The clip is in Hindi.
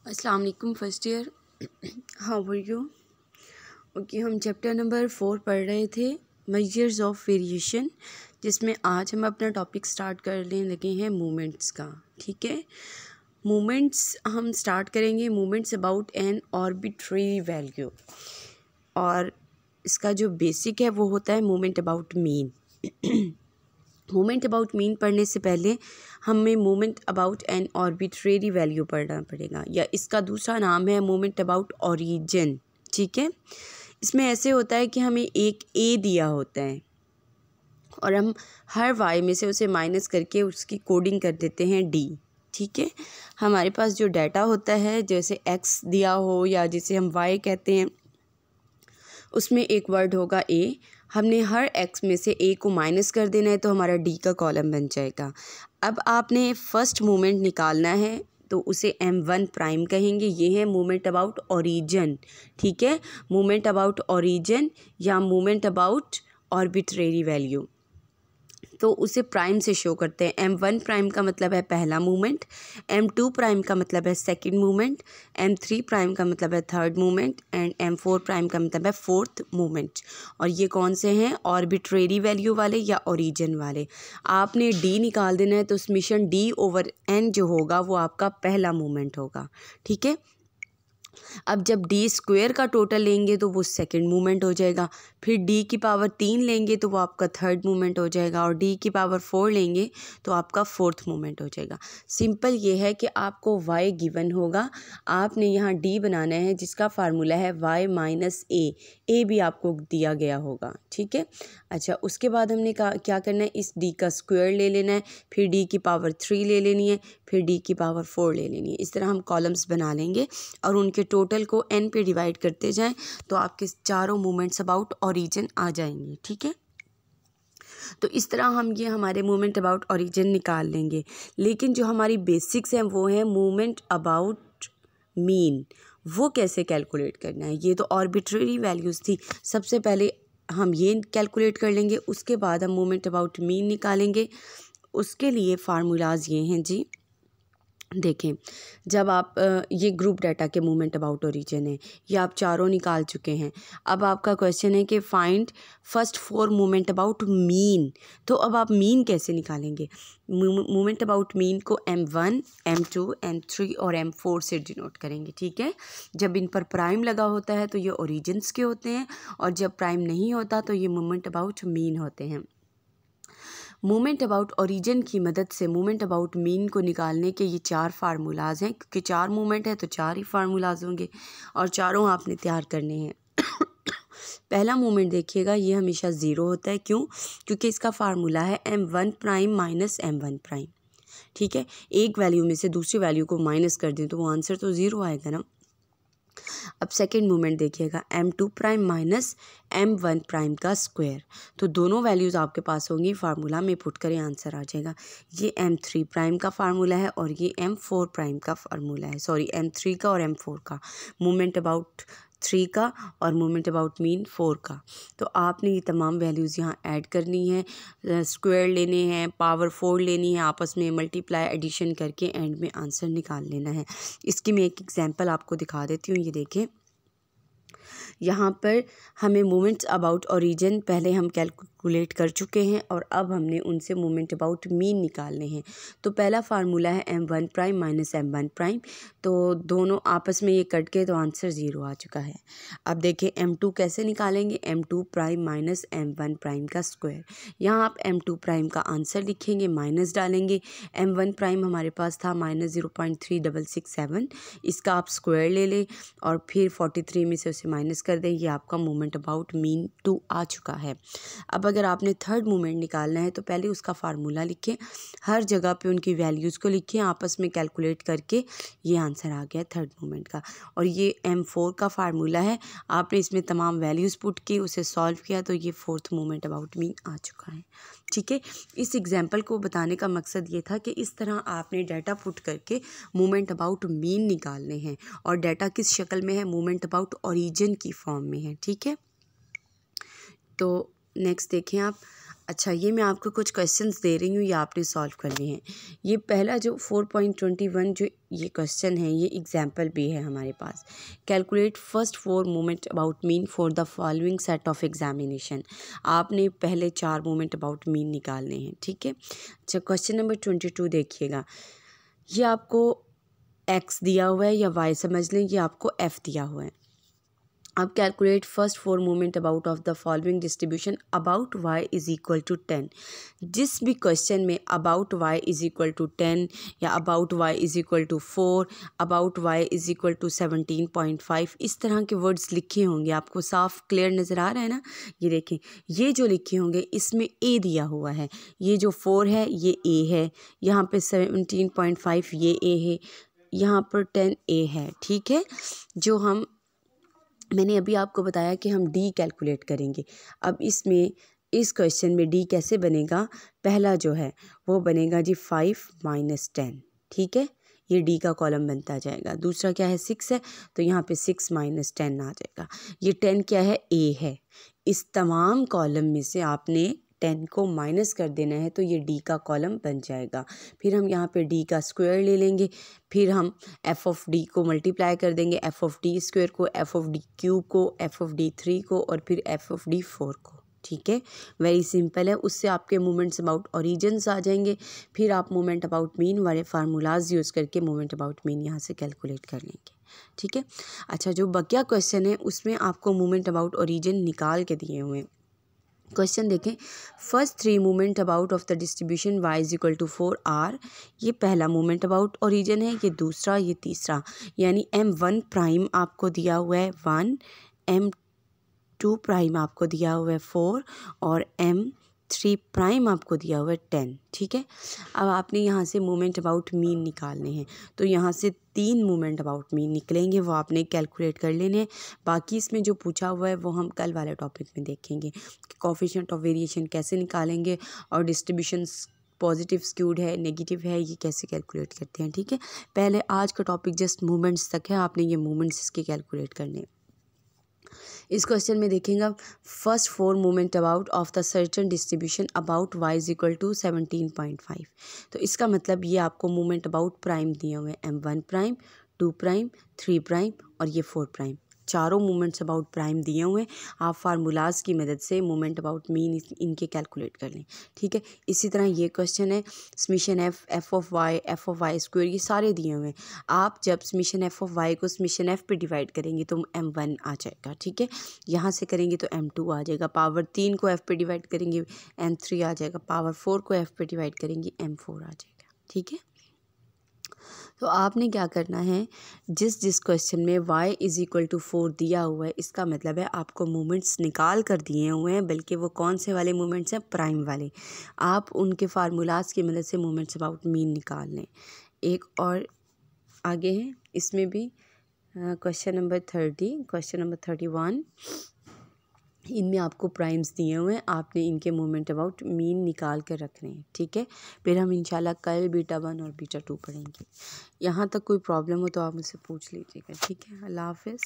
अस्सलाम वालेकुम first year, how are you? Okay, हम चैप्टर नंबर 4 पढ़ रहे थे, मेजर्स ऑफ वेरिएशन, जिसमें आज हम अपना टॉपिक स्टार्ट करने लगे हैं मूवमेंट्स का। ठीक है, मूवमेंट्स हम स्टार्ट करेंगे, movements about an arbitrary value, और इसका जो बेसिक है वो होता है movement about mean. Movement about mean पढ़ने से पहले हमें movement about an arbitrary value पढ़ना पड़ेगा, या इसका दूसरा नाम है मूवमेंट अबाउट ओरिजिन। ठीक है, इसमें ऐसे होता है कि हमें एक ए दिया होता है और हम हर वाई में से उसे माइनस करके उसकी कोडिंग कर देते हैं डी। ठीक है, हमारे पास जो डाटा होता है, जैसे एक्स दिया हो या जिसे हम वाई कहते हैं, उसमें एक वर्ड होगा ए। हमने हर एक्स में से ए को माइनस कर देना है तो हमारा डी का कॉलम बन जाएगा। अब आपने फर्स्ट मूवमेंट निकालना है तो उसे m1 प्राइम कहेंगे। ये है मूवमेंट अबाउट ओरिजिन। ठीक है, मूवमेंट अबाउट ओरिजिन या मूवमेंट अबाउट आर्बिट्रेरी वैल्यू, तो उसे प्राइम से शो करते हैं। m1 प्राइम का मतलब है पहला मूवमेंट, m2 प्राइम का मतलब है सेकंड मूवमेंट, m3 प्राइम का मतलब है third movement, and m4 prime का मतलब है फोर्थ मूवमेंट। और ये कौन से हैं? आर्बिट्रेरी वैल्यू वाले या ओरिजिन वाले। आपने d निकाल देना है तो समेशन d/n जो होगा वो आपका पहला मूवमेंट होगा। ठीक है, अब जब डी स्क्वायर का टोटल लेंगे तो वो सेकंड मूवमेंट हो जाएगा, फिर डी की पावर 3 लेंगे तो वो आपका थर्ड मूवमेंट हो जाएगा, और डी की पावर 4 लेंगे तो आपका फोर्थ मूवमेंट हो जाएगा। सिंपल ये है कि आपको y गिवन होगा, आपने यहाँ डी बनाना है जिसका फार्मूला है y माइनस ए भी आपको दिया गया होगा। ठीक है, अच्छा, उसके बाद हमने क्या करना है, इस डी का स्क्वायर ले लेना है, फिर डी की पावर 3 ले लेनी है, फिर डी की पावर 4 ले लेनी है। इस तरह हम कॉलम्स बना लेंगे और उनके टोटल को n पे डिवाइड करते जाएं तो आपके चारों मूवमेंट्स अबाउट ओरिजिन आ जाएंगे। ठीक है, तो इस तरह हम ये हमारे मूवमेंट अबाउट ओरिजिन निकाल लेंगे। लेकिन जो हमारी बेसिक्स हैं वो है मूवमेंट अबाउट मीन। वो कैसे कैलकुलेट करना है? ये तो आर्बिट्रेरी वैल्यूज़ थी, सबसे पहले हम ये कैलकुलेट कर लेंगे, उसके बाद हम मूवमेंट अबाउट मीन निकालेंगे। उसके लिए फार्मूलाज ये हैं जी। देखें, जब आप ये ग्रुप डाटा के मूवमेंट अबाउट ओरिजिन है, ये आप चारों निकाल चुके हैं। अब आपका क्वेश्चन है कि find first 4 movement about mean. तो अब आप मीन कैसे निकालेंगे? मूवमेंट अबाउट मीन को m1, m2, m3 और m4 से डिनोट करेंगे। ठीक है, जब इन पर प्राइम लगा होता है तो ये ओरिजिन्स के होते हैं, और जब प्राइम नहीं होता तो ये मूवमेंट अबाउट मीन होते हैं। मूवमेंट अबाउट ओरिजिन की मदद से मूवमेंट अबाउट मीन को निकालने के ये 4 फार्मूलाज हैं, क्योंकि 4 मूवमेंट है तो 4 ही फार्मूलाज होंगे और चारों आपने तैयार करने हैं। पहला मूवमेंट देखिएगा, ये हमेशा ज़ीरो होता है। क्यों? क्योंकि इसका फार्मूला है m1 prime minus m1 prime. ठीक है, एक वैल्यू में से दूसरी वैल्यू को माइनस कर दें तो वो आंसर तो ज़ीरो आएगा ना। अब सेकेंड मूवमेंट देखिएगा, m2 prime minus m1 prime का स्क्वायर। तो दोनों वैल्यूज़ आपके पास होंगी, फार्मूला में पुट करें आंसर आ जाएगा। ये m3 प्राइम का फार्मूला है और ये m4 प्राइम का फार्मूला है, सॉरी m3 का और m4 का, मूवमेंट अबाउट 3 का और मूवमेंट अबाउट मीन 4 का। तो आपने ये तमाम वैल्यूज़ यहाँ ऐड करनी है, स्क्वायर लेने हैं, पावर 4 लेनी है, आपस में मल्टीप्लाई एडिशन करके एंड में आंसर निकाल लेना है। इसकी मैं एक एग्जांपल आपको दिखा देती हूँ। ये देखें, यहाँ पर हमें मूवमेंट्स अबाउट ओरिजिन पहले हम कैलकुलेट कर चुके हैं और अब हमने उनसे मूवमेंट अबाउट मीन निकालने हैं। तो पहला फार्मूला है m1 prime minus m1 prime, तो दोनों आपस में ये कट के तो आंसर ज़ीरो आ चुका है। अब देखें m2 कैसे निकालेंगे, m2 prime minus m1 prime का स्क्वायर। यहाँ आप m2 प्राइम का आंसर लिखेंगे, माइनस डालेंगे, m1 प्राइम हमारे पास था माइनस 0.3667, इसका आप स्क्वायर ले लें और फिर 43 में से उसे माइनस कर दें। ये आपका मूवमेंट अबाउट मीन 2 आ चुका है। अब अगर आपने थर्ड मूवमेंट निकालना है तो पहले उसका फार्मूला लिखें, हर जगह पे उनकी वैल्यूज़ को लिखें, आपस में कैलकुलेट करके ये आंसर आ गया थर्ड मूवमेंट का। और ये m4 का फार्मूला है, आपने इसमें तमाम वैल्यूज़ पुट की, उसे सॉल्व किया तो ये फोर्थ मूवमेंट अबाउट मीन आ चुका है। ठीक है, इस एग्जाम्पल को बताने का मकसद ये था कि इस तरह आपने डाटा पुट करके मूवमेंट अबाउट मीन निकालने हैं, और डाटा किस शक्ल में है? मूवमेंट अबाउट ओरिजिन की फॉर्म में है। ठीक है, तो नेक्स्ट देखें आप। अच्छा, ये मैं आपको कुछ क्वेश्चंस दे रही हूँ, ये आपने सॉल्व करने हैं। ये पहला जो 4.21 जो ये क्वेश्चन है, ये एग्जाम्पल भी है हमारे पास। Calculate first 4 moment about mean for the following set of examination. आपने पहले 4 मोमेंट अबाउट मीन निकालने हैं, ठीक है। अच्छा, क्वेश्चन नंबर 22 देखिएगा। ये आपको x दिया हुआ है या y समझ लें, ये आपको f दिया हुआ है। अब calculate first 4 moment about of the following distribution about y is equal to 10। जिस भी क्वेश्चन में about y is equal to 10 या about y is equal to 4, about y is equal to 17.5, इस तरह के वर्ड्स लिखे होंगे, आपको साफ क्लियर नज़र आ रहा है ना। ये देखें, ये जो लिखे होंगे इसमें a दिया हुआ है, ये जो 4 है ये a है, यहाँ पे 17.5 ये a है, यहाँ पर 10 a है, ठीक है। जो मैंने अभी आपको बताया कि हम डी कैलकुलेट करेंगे। अब इसमें इस क्वेश्चन में डी कैसे बनेगा, पहला जो है वो बनेगा जी 5 - 10, ठीक है, ये डी का कॉलम बनता जाएगा। दूसरा क्या है 6 है, तो यहाँ पे 6 - 10 आ जाएगा। ये 10 क्या है, ए है। इस तमाम कॉलम में से आपने 10 को माइनस कर देना है, तो ये डी का कॉलम बन जाएगा। फिर हम यहाँ पे डी का स्क्वायर ले लेंगे, फिर हम एफ ऑफ डी को मल्टीप्लाई कर देंगे, एफ ऑफ डी स्क्वायर को, एफ ऑफ डी क्यूब को, एफ ऑफ डी 3 को, और फिर एफ ऑफ डी 4 को, ठीक है। वेरी सिंपल है। उससे आपके मोमेंट्स अबाउट ओरिजिन्स आ जाएंगे। फिर आप मोमेंट अबाउट मीन वाले फार्मूलाज यूज़ करके मोमेंट अबाउट मीन यहाँ से कैलकुलेट कर लेंगे, ठीक है। अच्छा, जो बकिया क्वेश्चन है उसमें आपको मोमेंट अबाउट ओरिजिन निकाल के दिए हुए हैं। क्वेश्चन देखें, first 3 moment about of the distribution y is equal to 4 R. ये पहला मोमेंट अबाउट ओरिजिन है, ये दूसरा, ये तीसरा, यानी m1 प्राइम आपको दिया हुआ है 1, m2 प्राइम आपको दिया हुआ है 4 और m3 प्राइम आपको दिया हुआ है 10, ठीक है। अब आपने यहाँ से मोमेंट अबाउट मीन निकालने हैं, तो यहाँ से 3 मोमेंट अबाउट मीन निकलेंगे, वो आपने कैलकुलेट कर लेने हैं। बाकी इसमें जो पूछा हुआ है वो हम कल वाले टॉपिक में देखेंगे कि कोफिशिएंट ऑफ वेरिएशन कैसे निकालेंगे और डिस्ट्रीब्यूशन पॉजिटिव स्क्यूड है, नेगेटिव है, ये कैसे कैलकुलेट करते हैं, ठीक है। पहले आज का टॉपिक जस्ट मूवमेंट्स तक है, आपने ये मूवमेंट्स इसके कैलकुलेट करने हैं। इस क्वेश्चन में देखेंगे first 4 moment about of the certain distribution about y is equal to 17.5। तो इसका मतलब ये आपको मोमेंट अबाउट प्राइम दिए हुए हैं, m1 प्राइम, 2 प्राइम, 3 प्राइम और ये 4 प्राइम, चारों मोमेंट्स अबाउट प्राइम दिए हुए हैं। आप फार्मूलाज की मदद से मोमेंट अबाउट मीन इनके कैलकुलेट कर लें, ठीक है। इसी तरह ये क्वेश्चन है summation f, f of y square, ये सारे दिए हुए हैं। आप जब समीशन एफ ऑफ वाई को समीशन एफ पे डिवाइड करेंगे तो m1 आ जाएगा, ठीक है। यहाँ से करेंगे तो m2 आ जाएगा, पावर 3 को f पे डिवाइड करेंगे m3 आ जाएगा, पावर 4 को f पे डिवाइड करेंगे m4 आ जाएगा, ठीक है। तो आपने क्या करना है, जिस क्वेश्चन में y इज इक्वल टू 4 दिया हुआ है, इसका मतलब है आपको मोमेंट्स निकाल कर दिए हुए हैं, बल्कि वो कौन से वाले मोमेंट्स हैं, प्राइम वाले। आप उनके फार्मूलाज की मदद से मोमेंट्स अबाउट मीन निकाल लें। एक और आगे है, इसमें भी क्वेश्चन नंबर 30, क्वेश्चन नंबर 31, इनमें आपको प्राइम्स दिए हुए हैं, आपने इनके मोमेंट अबाउट मीन निकाल कर रखने हैं, ठीक है। फिर हम इंशाल्लाह कल बीटा 1 और बीटा 2 पढ़ेंगे। यहाँ तक कोई प्रॉब्लम हो तो आप मुझसे पूछ लीजिएगा, ठीक है। अल्लाह हाफिज़।